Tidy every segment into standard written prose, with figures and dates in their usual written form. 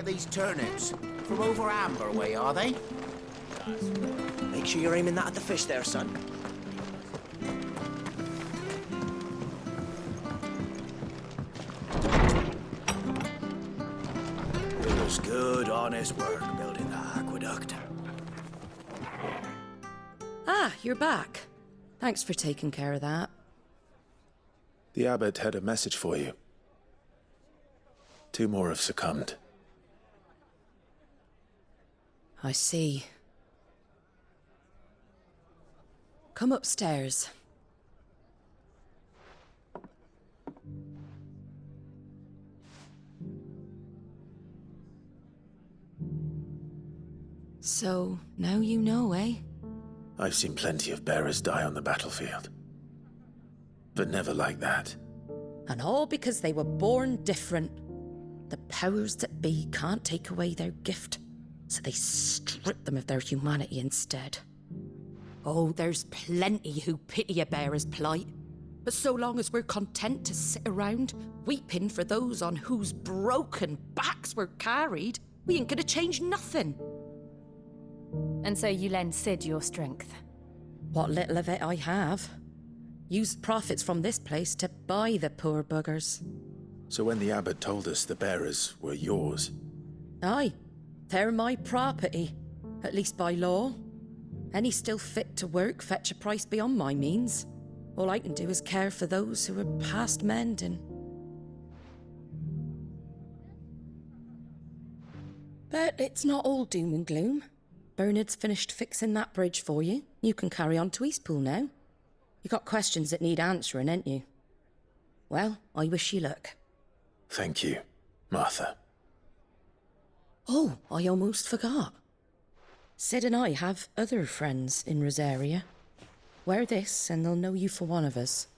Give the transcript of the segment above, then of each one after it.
get these turnips? From over Amber way, are they? Make sure you're aiming that at the fish there, son. It was good, honest work building that aqueduct. Ah, you're back. Thanks for taking care of that. The abbot had a message for you. 2 more have succumbed. I see. Come upstairs. So, now you know, eh? I've seen plenty of bearers die on the battlefield. But never like that. And all because they were born different. The powers that be can't take away their gift, so they strip them of their humanity instead. Oh, there's plenty who pity a bearer's plight. But so long as we're content to sit around, weeping for those on whose broken backs we're carried, we ain't gonna change nothing. And so you lend Sid your strength? What little of it I have. Used profits from this place to buy the poor buggers. So when the abbot told us the bearers were yours... Aye, they're my property, at least by law. Any still fit to work fetch a price beyond my means. All I can do is care for those who are past mending. But it's not all doom and gloom. Bernard's finished fixing that bridge for you. You can carry on to Eastpool now. You got questions that need answering, ain't you? Well, I wish you luck. Thank you, Martha. Oh, I almost forgot. Sid and I have other friends in Rosaria. Wear this and they'll know you for one of us.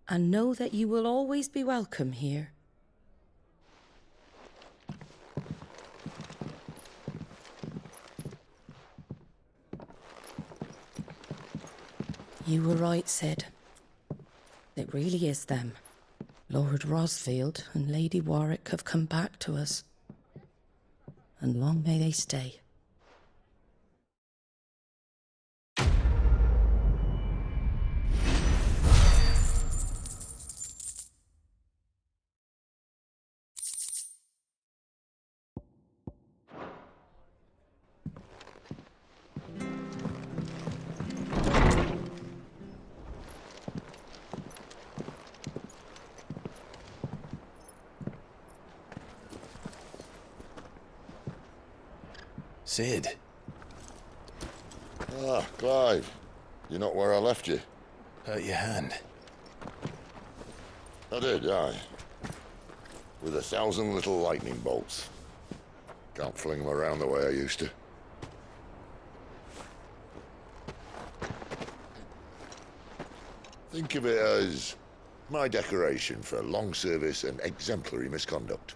And know that you will always be welcome here. You were right, Sid. It really is them. Lord Rosfield and Lady Warwick have come back to us. And long may they stay. Sid. Ah, Clive. You're not where I left you. Hurt your hand. I did, aye. With 1,000 little lightning bolts. Can't fling them around the way I used to. Think of it as my decoration for long service and exemplary misconduct.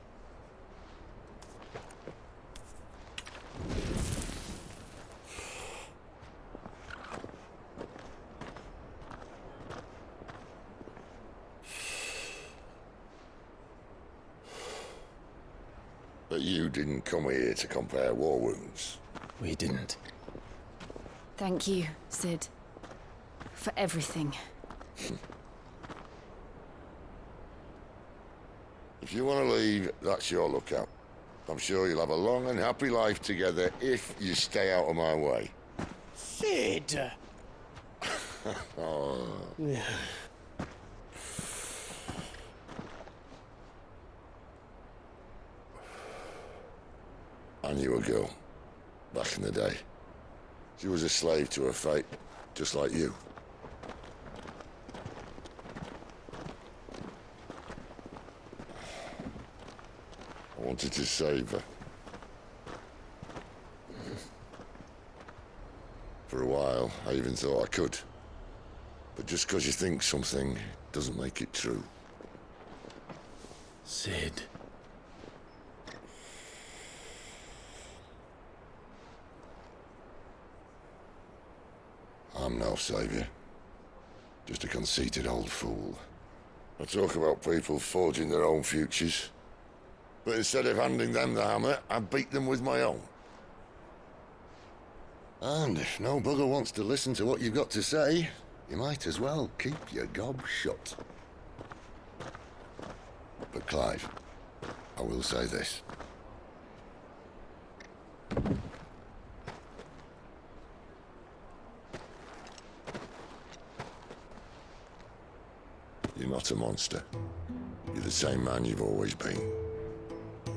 But you didn't come here to compare war wounds. We didn't. Thank you, Sid. For everything. If you want to leave, that's your lookout. I'm sure you'll have a long and happy life together if you stay out of my way. Sid! Oh. I knew a girl, back in the day. She was a slave to her fate, just like you. I wanted to save her. For a while, I even thought I could. But just because you think something doesn't make it true. Sid. I'm no savior. Just a conceited old fool. I talk about people forging their own futures. But instead of handing them the hammer, I beat them with my own. And if no bugger wants to listen to what you've got to say, you might as well keep your gob shut. But Clive, I will say this. You're not a monster. You're the same man you've always been.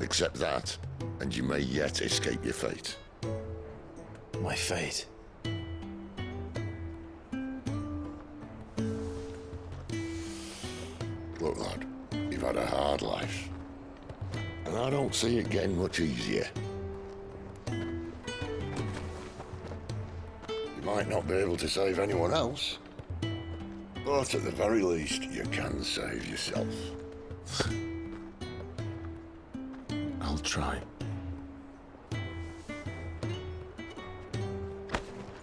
Accept that, and you may yet escape your fate. My fate. Look, lad, you've had a hard life. And I don't see it getting much easier. You might not be able to save anyone else, but at the very least, you can save yourself. I'll try.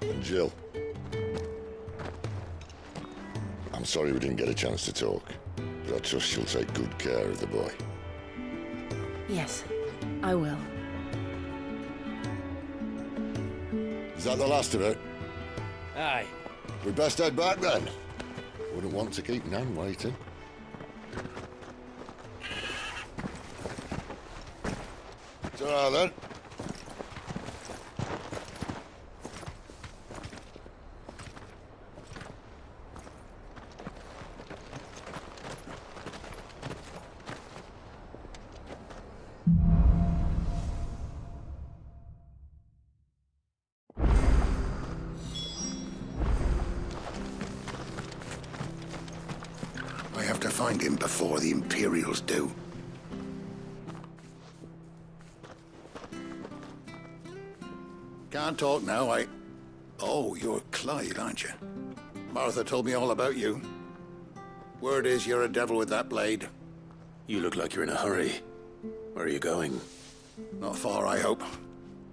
And Jill, I'm sorry we didn't get a chance to talk, but I trust you'll take good care of the boy. Yes, I will. Is that the last of it? Aye. We best head back then. Wouldn't want to keep Nan waiting. Ta-ra then. I have to find him before the Imperials do. Can't talk now, Oh, you're Clive, aren't you? Martha told me all about you. Word is you're a devil with that blade. You look like you're in a hurry. Where are you going? Not far, I hope.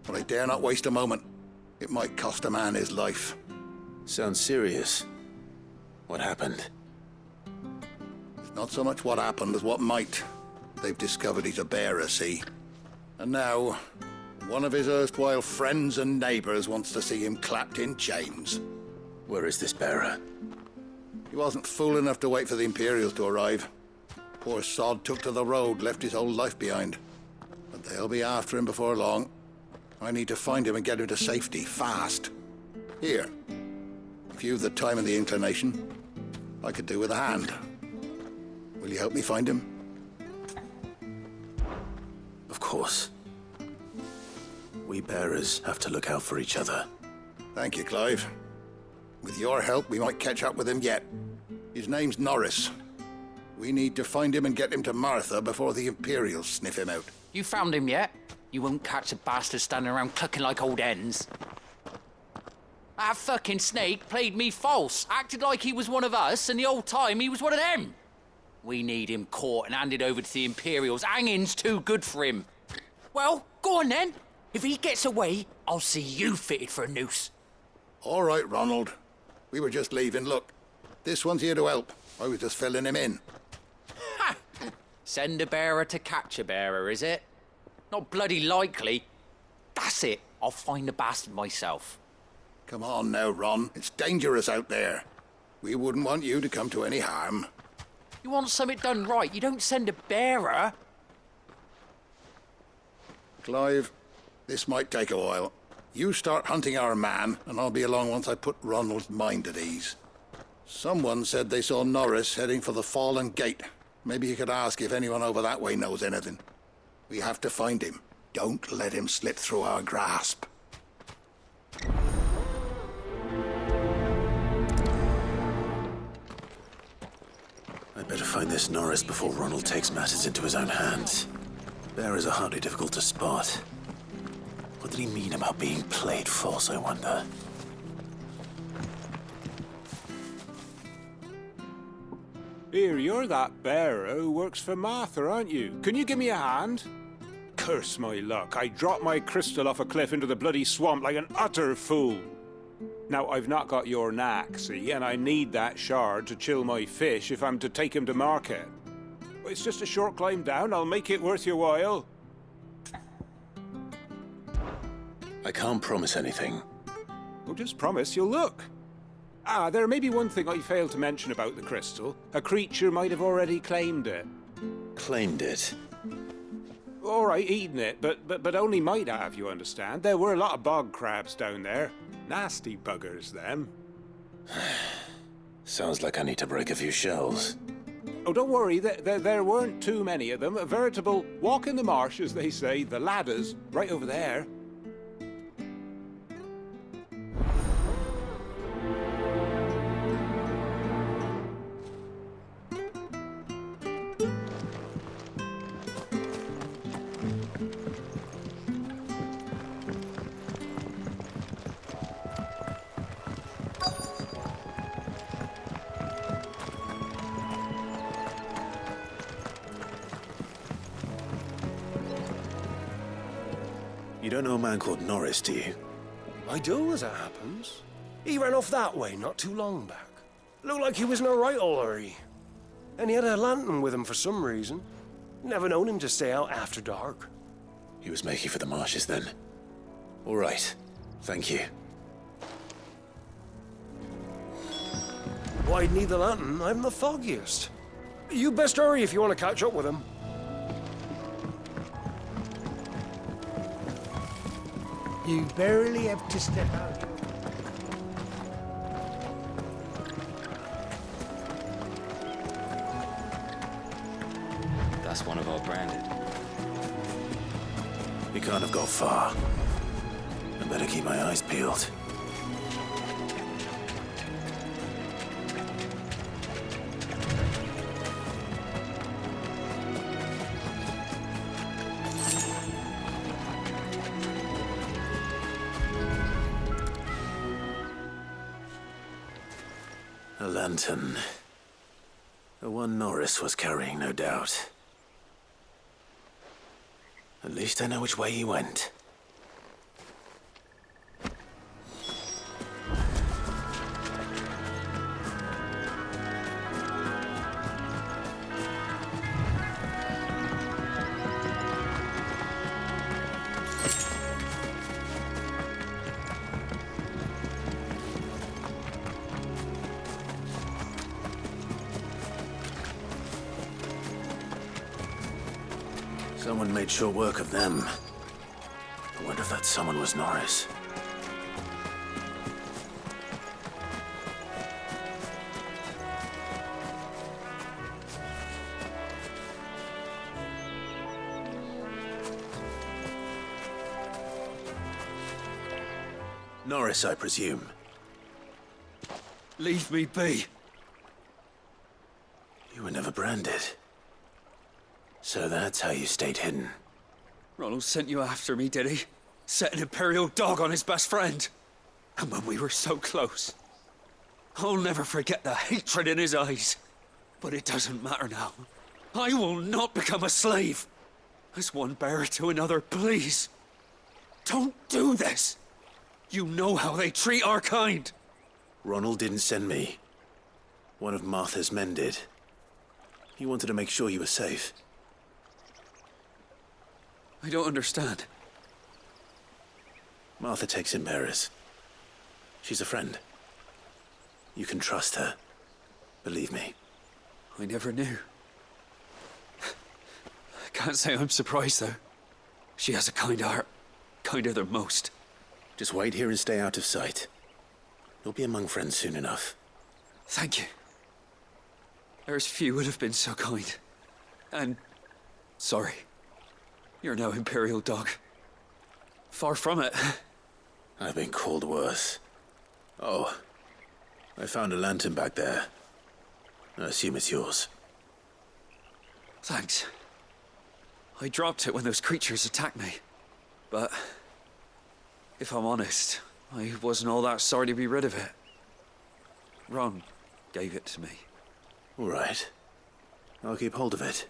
But I dare not waste a moment. It might cost a man his life. Sounds serious. What happened? It's not so much what happened as what might. They've discovered he's a bearer, see? And now, one of his erstwhile friends and neighbors wants to see him clapped in chains. Where is this bearer? He wasn't fool enough to wait for the Imperials to arrive. Poor sod took to the road, left his whole life behind. But they'll be after him before long. I need to find him and get him to safety, fast. Here. If you've the time and the inclination, I could do with a hand. Will you help me find him? Of course. We bearers have to look out for each other. Thank you, Clive. With your help, we might catch up with him yet. His name's Norris. We need to find him and get him to Martha before the Imperials sniff him out. You found him yet? You won't catch a bastard standing around clucking like old hens. That fucking snake played me false, acted like he was one of us, and the whole time he was one of them. We need him caught and handed over to the Imperials. Hanging's too good for him. Well, go on then. If he gets away, I'll see you fitted for a noose. All right, Ronald. We were just leaving. Look, this one's here to help. I was just filling him in. Ha! Send a bearer to catch a bearer, is it? Not bloody likely. That's it. I'll find the bastard myself. Come on now, Ron. It's dangerous out there. We wouldn't want you to come to any harm. You want something done right, you don't send a bearer. Clive, this might take a while. You start hunting our man, and I'll be along once I put Ronald's mind at ease. Someone said they saw Norris heading for the Fallen Gate. Maybe you could ask if anyone over that way knows anything. We have to find him. Don't let him slip through our grasp. I'd better find this Norris before Ronald takes matters into his own hands. Bearers are hardly difficult to spot. What did he mean about being played false, I wonder? Here, you're that bearer who works for Martha, aren't you? Can you give me a hand? Curse my luck, I dropped my crystal off a cliff into the bloody swamp like an utter fool. Now, I've not got your knack, see, and I need that shard to chill my fish if I'm to take him to market. It's just a short climb down. I'll make it worth your while. I can't promise anything. Well, just promise you'll look. Ah, there may be one thing I failed to mention about the crystal. A creature might have already claimed it. Claimed it. All right, eaten it, but only might have, you understand. There were a lot of bog crabs down there. Nasty buggers, them. Sounds like I need to break a few shells. Oh, don't worry, there weren't too many of them. A veritable walk in the marsh, as they say, the ladders, right over there. You don't know a man called Norris, do you? I do, as it happens. He ran off that way not too long back. Looked like he was in a right old hurry. And he had a lantern with him for some reason. Never known him to stay out after dark. He was making for the marshes then. All right. Thank you. Why'd need the lantern? I haven't the foggiest. You best hurry if you want to catch up with him. You barely have to step out. That's one of our branded. He can't have got far. I better keep my eyes peeled. A lantern. The one Norris was carrying, no doubt. At least I know which way he went. Someone made short work of them. I wonder if that someone was Norris. Norris, I presume. Leave me be. You were never branded. So that's how you stayed hidden. Ronald sent you after me, did he? Set an Imperial dog on his best friend. And when we were so close. I'll never forget the hatred in his eyes. But it doesn't matter now. I will not become a slave. As one bearer to another, please. Don't do this. You know how they treat our kind. Ronald didn't send me. One of Martha's men did. He wanted to make sure you were safe. I don't understand. Martha takes in bearers. She's a friend. You can trust her. Believe me. I never knew. I can't say I'm surprised, though. She has a kind heart. Kinder than most. Just wait here and stay out of sight. You'll be among friends soon enough. Thank you. There's few would have been so kind. And... sorry. You're no Imperial dog. Far from it. I've been called worse. Oh, I found a lantern back there. I assume it's yours. Thanks. I dropped it when those creatures attacked me. But... if I'm honest, I wasn't all that sorry to be rid of it. Ron gave it to me. All right. I'll keep hold of it.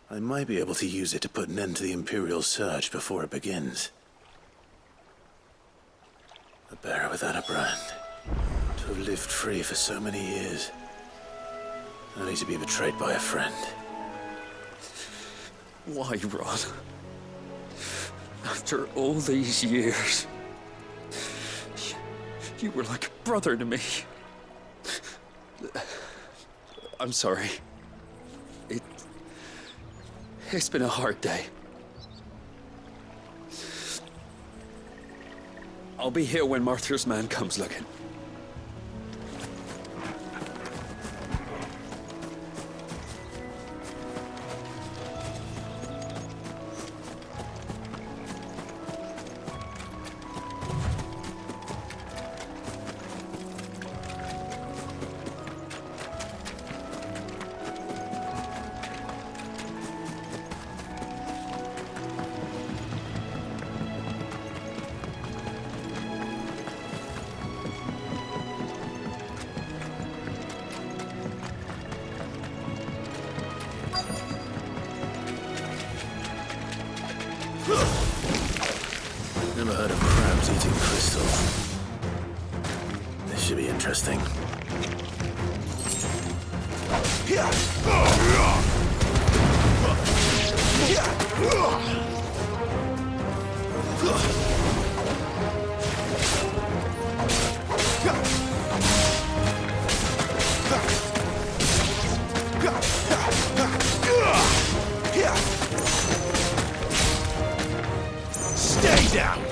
I might be able to use it to put an end to the Imperial surge before it begins. A bearer without a brand. To have lived free for so many years. Only to be betrayed by a friend. Why, Ron? After all these years, you were like a brother to me. I'm sorry. It's been a hard day. I'll be here when Martha's man comes looking. Never heard of crabs eating crystal. This should be interesting. Stay down!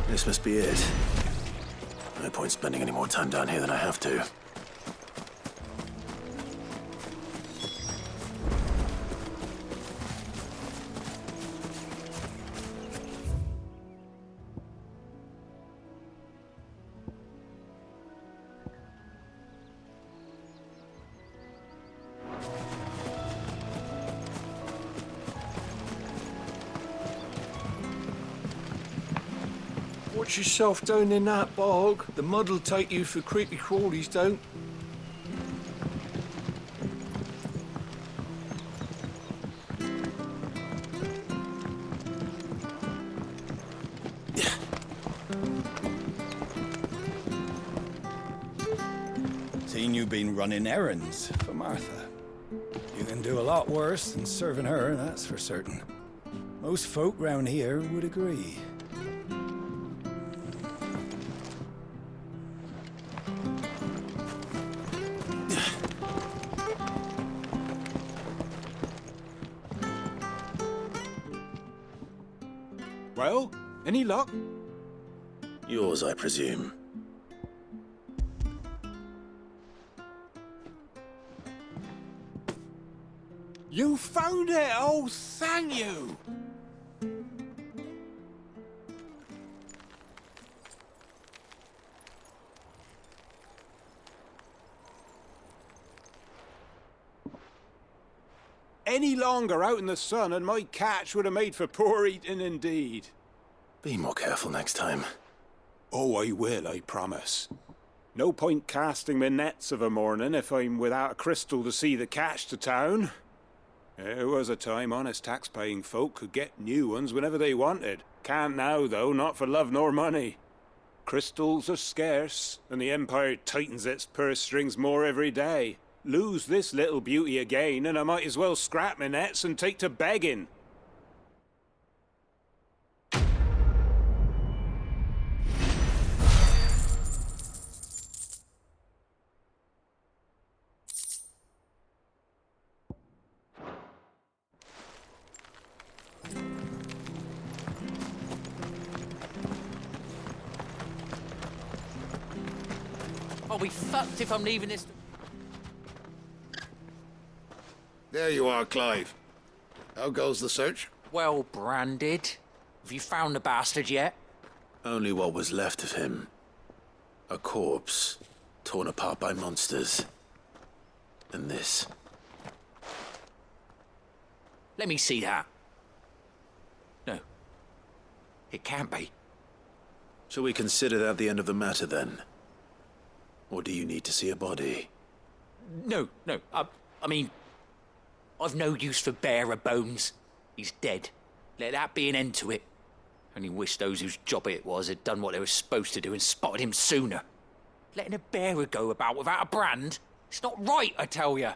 This must be it. No point spending any more time down here than I have to. Watch yourself down in that bog. The mud'll take you for creepy crawlies, don't. Seen you been running errands for Martha. You can do a lot worse than serving her, that's for certain. Most folk round here would agree. Well, any luck? Yours, I presume. You found it! Oh, thank you! Any longer out in the sun and my catch would have made for poor eating indeed. Be more careful next time. Oh, I will, I promise. No point casting my nets of a morning if I'm without a crystal to see the catch to town. There was a time honest tax-paying folk could get new ones whenever they wanted. Can't now, though, not for love nor money. Crystals are scarce, and the Empire tightens its purse strings more every day. Lose this little beauty again, and I might as well scrap my nets and take to begging. I'll be fucked if I'm leaving this... There you are, Clive. How goes the search? Well branded. Have you found the bastard yet? Only what was left of him. A corpse. torn apart by monsters. And this. Let me see that. No. It can't be. Shall we consider that the end of the matter, then? Or do you need to see a body? No. I mean, I've no use for bearer bones. He's dead. Let that be an end to it. Only wish those whose job it was had done what they were supposed to do and spotted him sooner. Letting a bearer go about without a brand? It's not right, I tell you.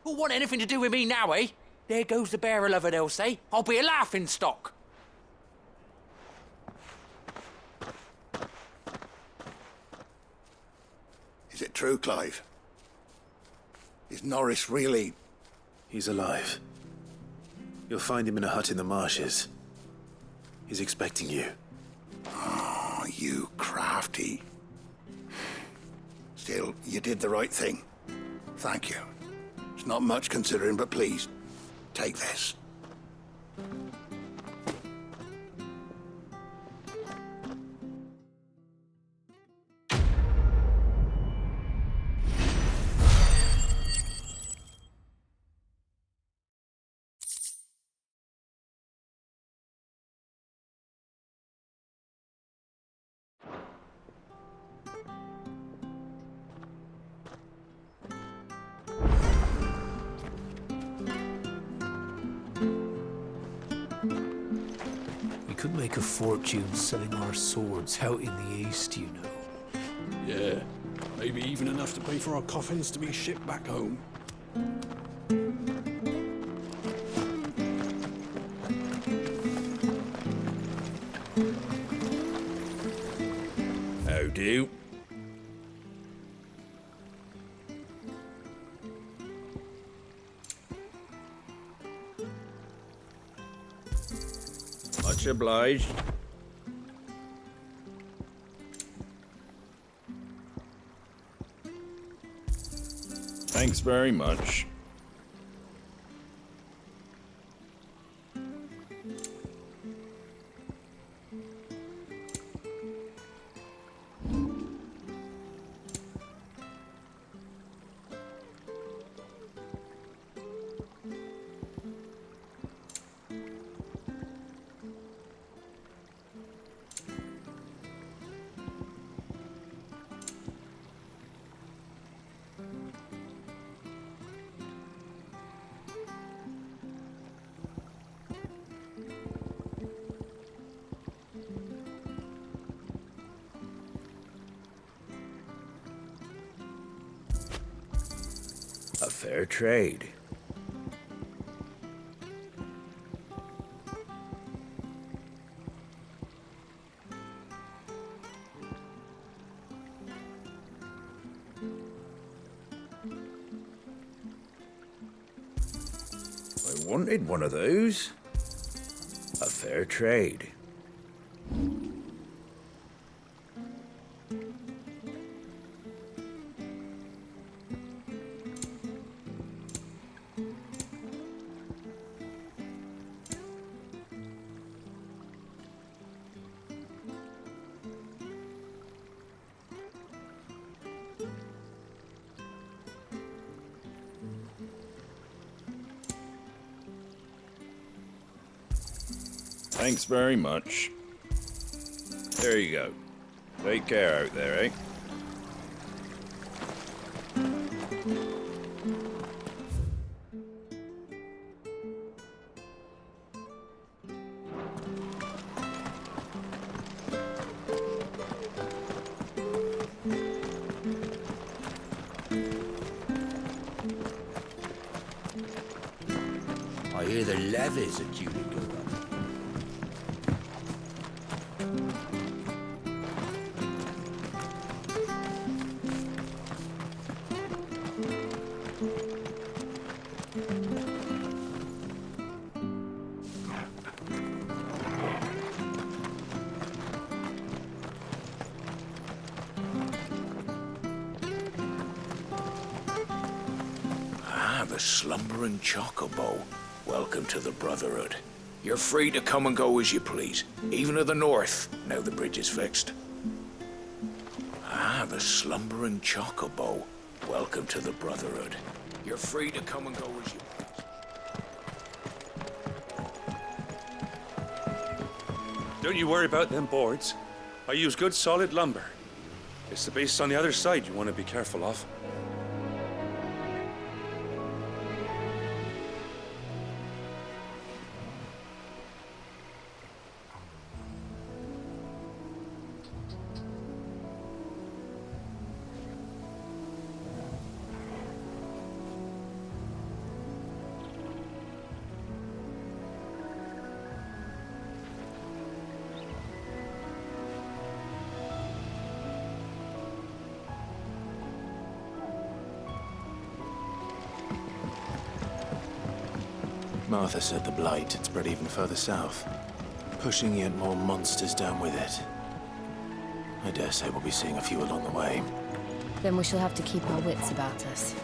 Who'll want anything to do with me now, eh? There goes the bearer lover, they'll say. I'll be a laughing stock. Is it true, Clive? Is Norris really... He's alive. You'll find him in a hut in the marshes. He's expecting you. Oh, you crafty. Still, you did the right thing. Thank you. It's not much considering, but please, take this. We could make a fortune selling our swords out in the east, you know. Yeah, maybe even enough to pay for our coffins to be shipped back home. How do? Much obliged. Thanks very much. A fair trade. I wanted one of those. A fair trade. Thanks very much. There you go. Take care out there, eh? I hear the levies are due to go up. The slumbering chocobo. Welcome to the Brotherhood. You're free to come and go as you please, even to the north, now the bridge is fixed. the slumbering chocobo. Welcome to the Brotherhood. You're free to come and go as you want. Don't you worry about them boards. I use good solid lumber. It's the base on the other side you want to be careful of. Martha said the blight had spread even further south, pushing yet more monsters down with it. I dare say we'll be seeing a few along the way. Then we shall have to keep our wits about us.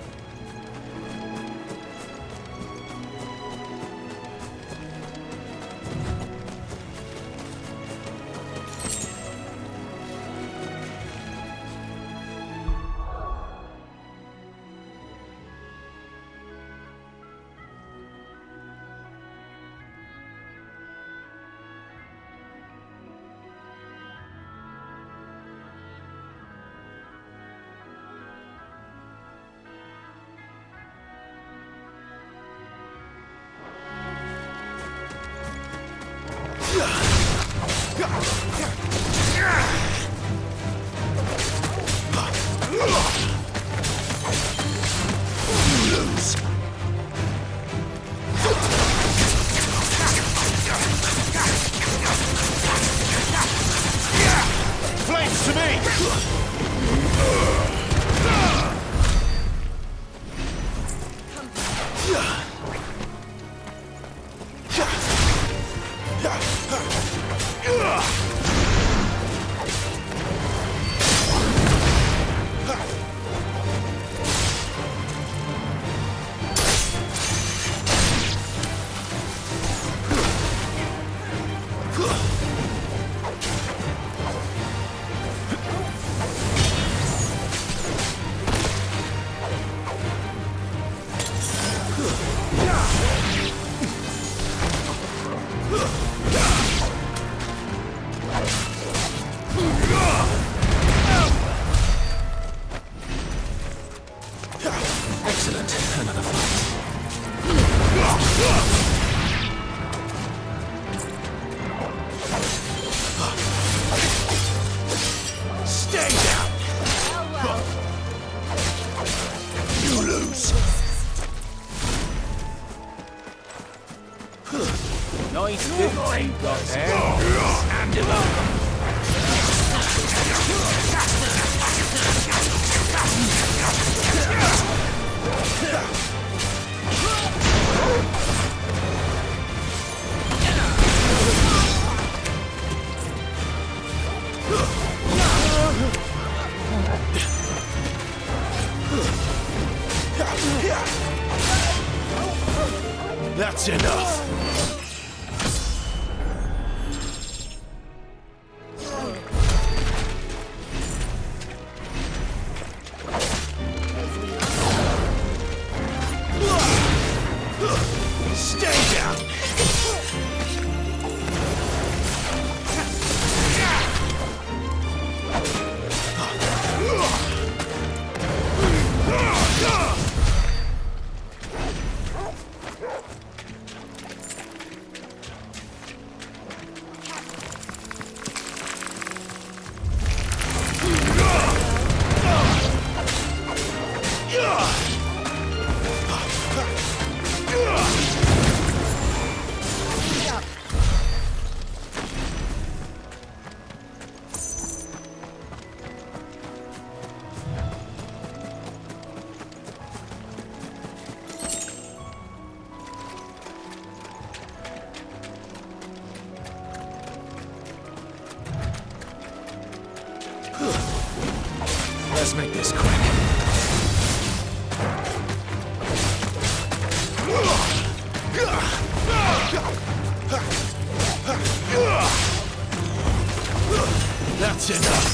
Flames to me! Excellent. Another fight. Stay down! You lose! Nice digs you got there. Hand him over! That's enough. Stay down! Let's make this quick. That's enough.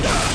Yeah.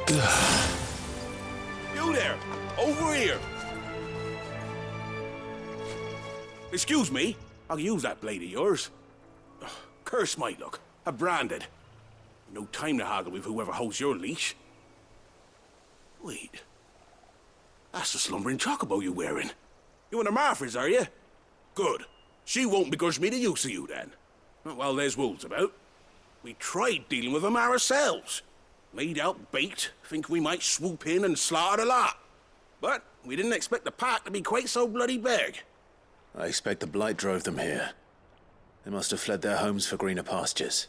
You there! Over here! Excuse me, I'll use that blade of yours. Curse my luck. I'm branded. No time to haggle with whoever holds your leash. Wait. That's the slumbering chocobo you're wearing. You one of Martha's, are you? Good. She won't begrudge me the use of you, then. Well, there's wolves about. We tried dealing with them ourselves. Made out baked, think we might swoop in and slaughter the lot. But we didn't expect the pack to be quite so bloody big. I expect the blight drove them here. They must have fled their homes for greener pastures.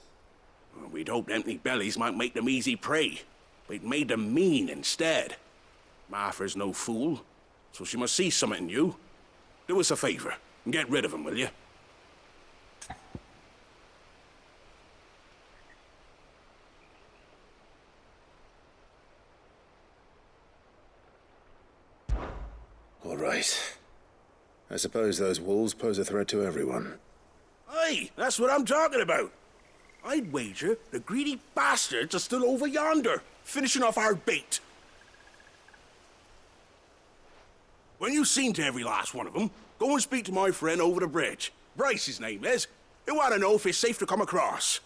We'd hoped empty bellies might make them easy prey, but it made them mean instead. Martha's no fool, so she must see something in you. Do us a favor and get rid of them, will you? All right. I suppose those wolves pose a threat to everyone. Aye, that's what I'm talking about. I'd wager the greedy bastards are still over yonder, finishing off our bait. When you've seen to every last one of them, go and speak to my friend over the bridge. Bryce, his name is. He'll want to know if it's safe to come across.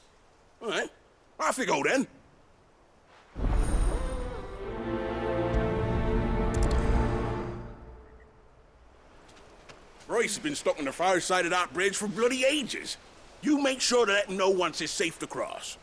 All right, off you go then. Bryce has been stuck on the far side of that bridge for bloody ages. You make sure to let him know once it's safe to cross.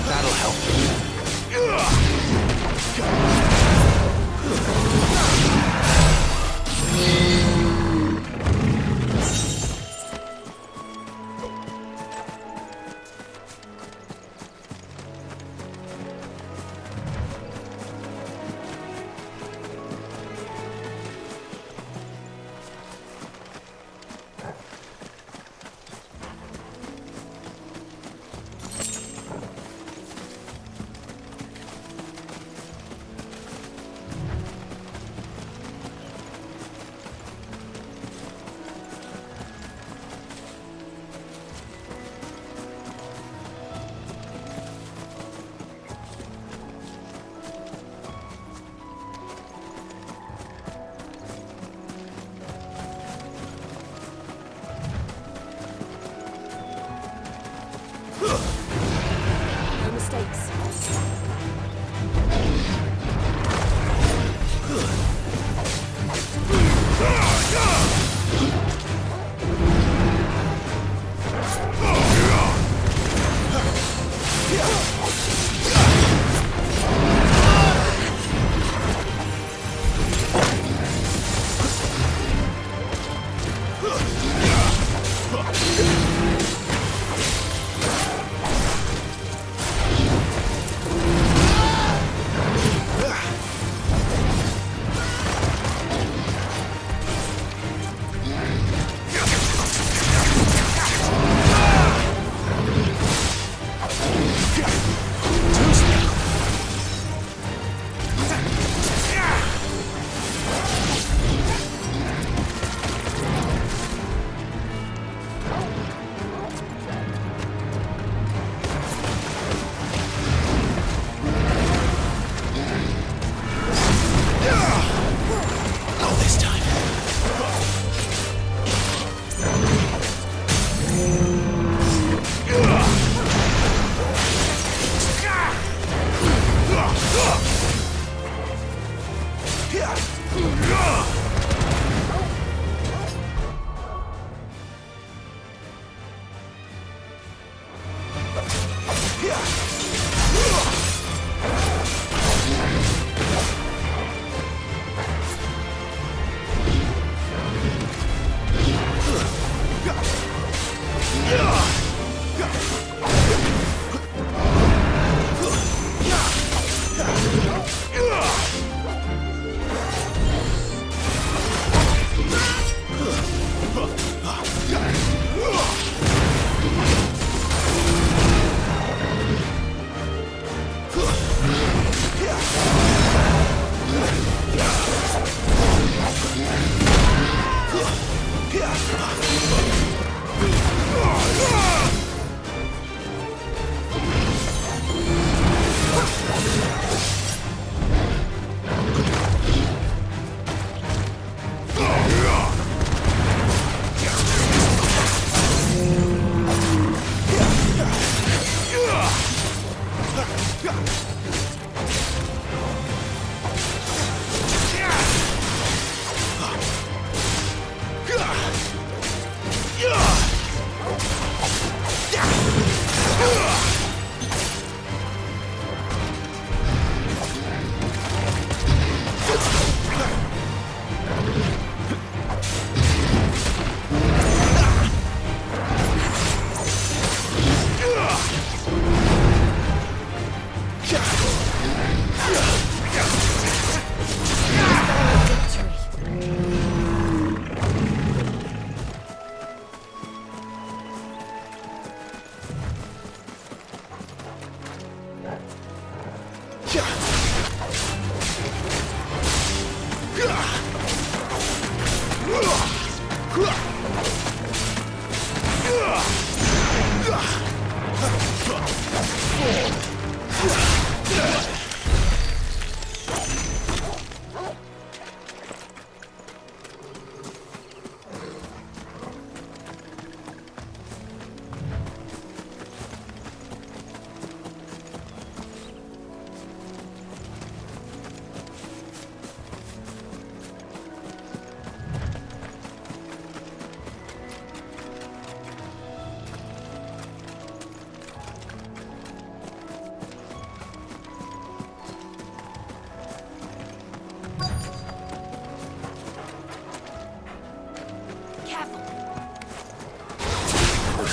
That'll help. No mistakes.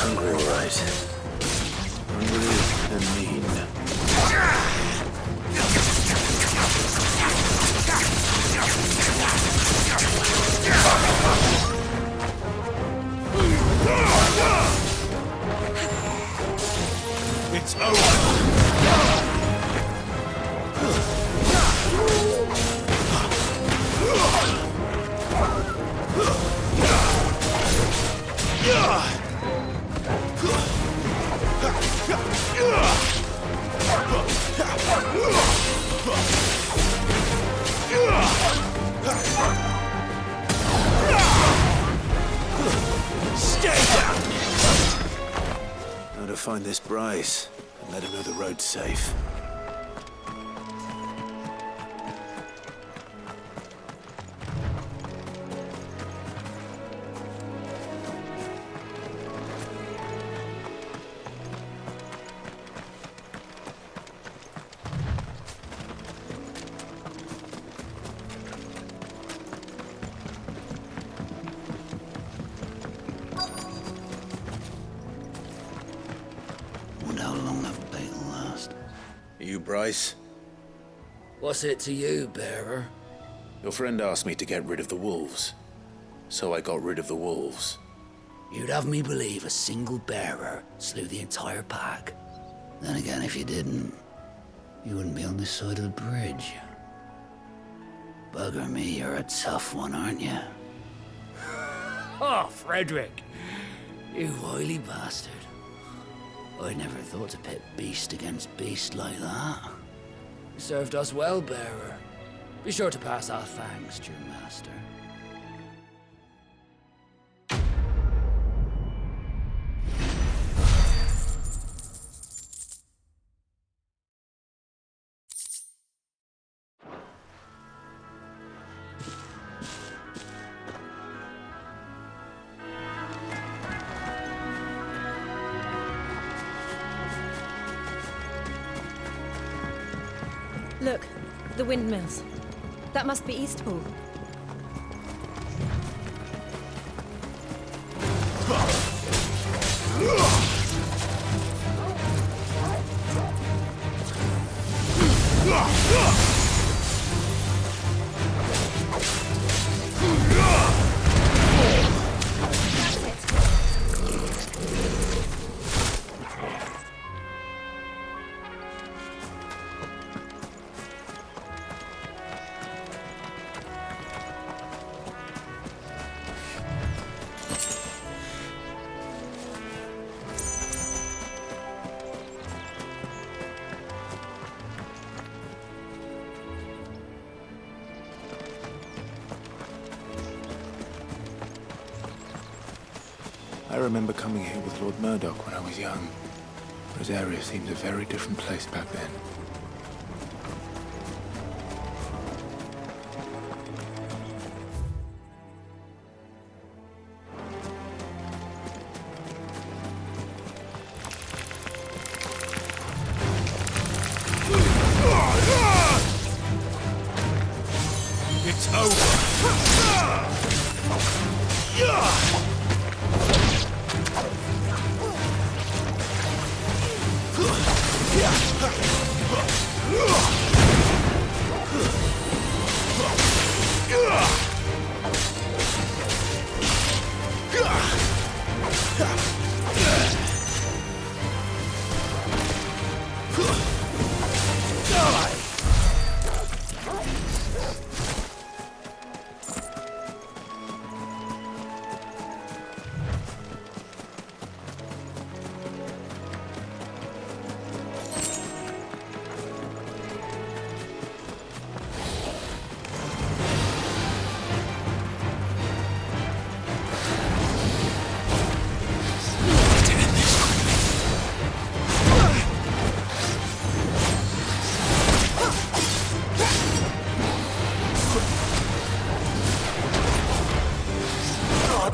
hungry, all right. Hungry and mean. It's over! Now to find this Bryce and let him know the road's safe. Wonder how long that bait will last. Are you Bryce? What's it to you, bearer? Your friend asked me to get rid of the wolves. So I got rid of the wolves. You'd have me believe a single bearer slew the entire pack. Then again, if you didn't, you wouldn't be on this side of the bridge. Bugger me, you're a tough one, aren't you? Oh, Frederick! You wily bastard. I'd never thought to pit beast against beast like that. You served us well, bearer. Be sure to pass our thanks to your master. Look, the windmills. That must be Eastpool. I remember coming here with Lord Murdoch when I was young. Rosaria seems a very different place back then. It's over!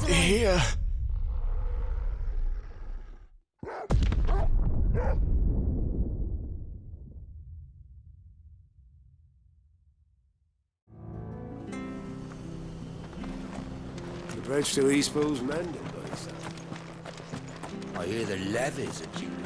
Here. The bridge to Eastpool's mended, by the sound. I hear the levies are due